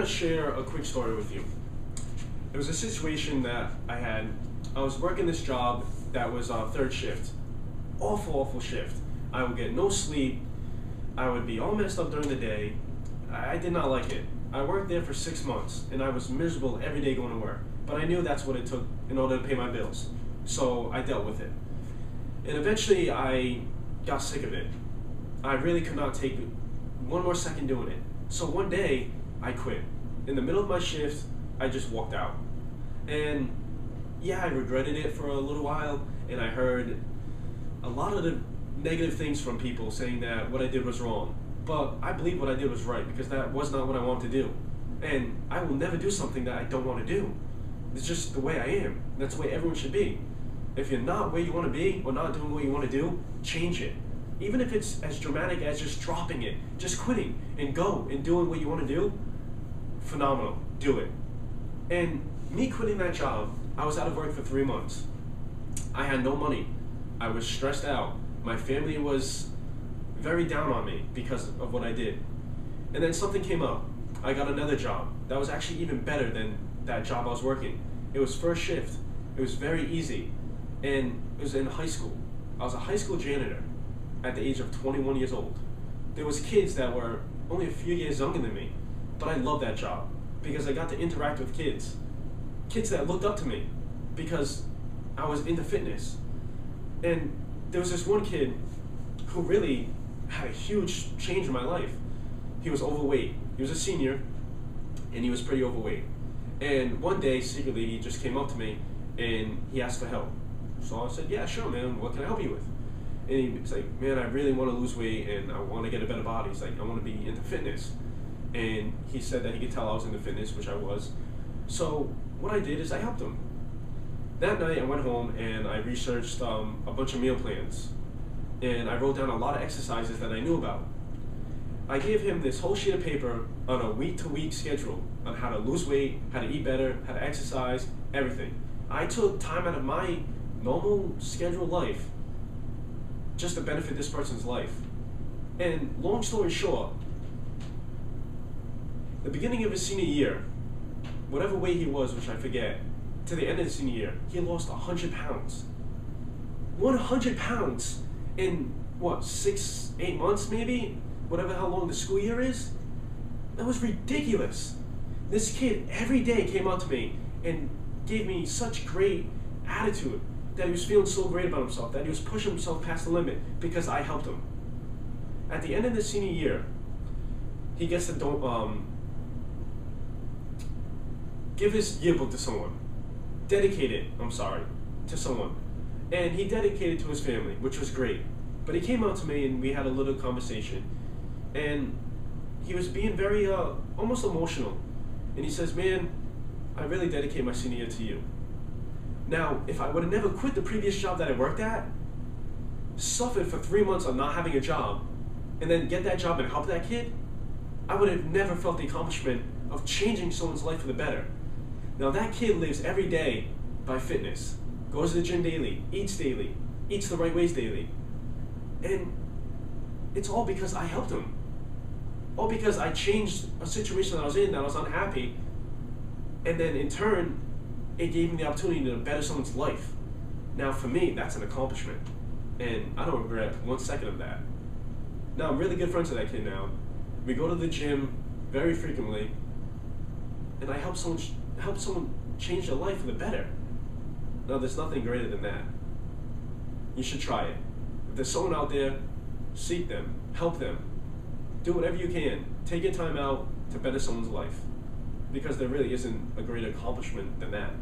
to share a quick story with you. It was a situation that I had. I was working this job that was third shift. Awful shift. I would get no sleep. I would be all messed up during the day. I did not like it. I worked there for 6 months, and I was miserable every day going to work. But I knew that's what it took in order to pay my bills. So I dealt with it. And eventually I got sick of it. I really could not take one more second doing it. So one day, I quit. In the middle of my shift, I just walked out. And yeah, I regretted it for a little while, and I heard a lot of the negative things from people saying that what I did was wrong. But I believe what I did was right, because that was not what I wanted to do. And I will never do something that I don't want to do. It's just the way I am. That's the way everyone should be. If you're not where you want to be, or not doing what you want to do, change it. Even if it's as dramatic as just dropping it, just quitting, and go and doing what you want to do, phenomenal. Do it. And me quitting that job, I was out of work for 3 months. I had no money. I was stressed out. My family was very down on me because of what I did. And then something came up. I got another job that was actually even better than that job I was working. It was first shift. It was very easy. And it was in high school. I was a high school janitor at the age of 21 years old. There was kids that were only a few years younger than me, but I loved that job because I got to interact with kids. Kids that looked up to me because I was into fitness. And there was this one kid who really had a huge change in my life. He was overweight. He was a senior, and he was pretty overweight. And one day, secretly, he just came up to me, and he asked for help. So I said, yeah, sure, man, what can I help you with? And he's like, man, I really want to lose weight, and I want to get a better body. He's like, I want to be into fitness. And he said that he could tell I was into fitness, which I was. So what I did is I helped him. That night, I went home, and I researched a bunch of meal plans. And I wrote down a lot of exercises that I knew about. I gave him this whole sheet of paper on a week-to-week schedule on how to lose weight, how to eat better, how to exercise, everything. I took time out of my normal scheduled life just to benefit this person's life. And long story short, the beginning of his senior year, whatever weight he was, which I forget, to the end of the senior year, he lost 100 pounds. 100 pounds in, what, 6-8 months maybe? Whatever how long the school year is? That was ridiculous. This kid every day came up to me and gave me such great attitude that he was feeling so great about himself, that he was pushing himself past the limit because I helped him. At the end of the senior year, he gets to give his yearbook to someone. Dedicate it, to someone. And he dedicated it to his family, which was great. But he came out to me and we had a little conversation. And he was being very, almost emotional. And he says, man, I really dedicate my senior year to you. Now, if I would have never quit the previous job that I worked at, suffered for 3 months of not having a job, and then get that job and help that kid, I would have never felt the accomplishment of changing someone's life for the better. Now that kid lives every day by fitness, goes to the gym daily, eats the right ways daily. And it's all because I helped him. All because I changed a situation that I was in, that I was unhappy, and then in turn, it gave me the opportunity to better someone's life. Now for me, that's an accomplishment. And I don't regret 1 second of that. Now I'm really good friends with that kid now. We go to the gym very frequently, and I help someone change their life for the better. Now there's nothing greater than that. You should try it. If there's someone out there, seek them, help them. Do whatever you can. Take your time out to better someone's life. Because there really isn't a greater accomplishment than that.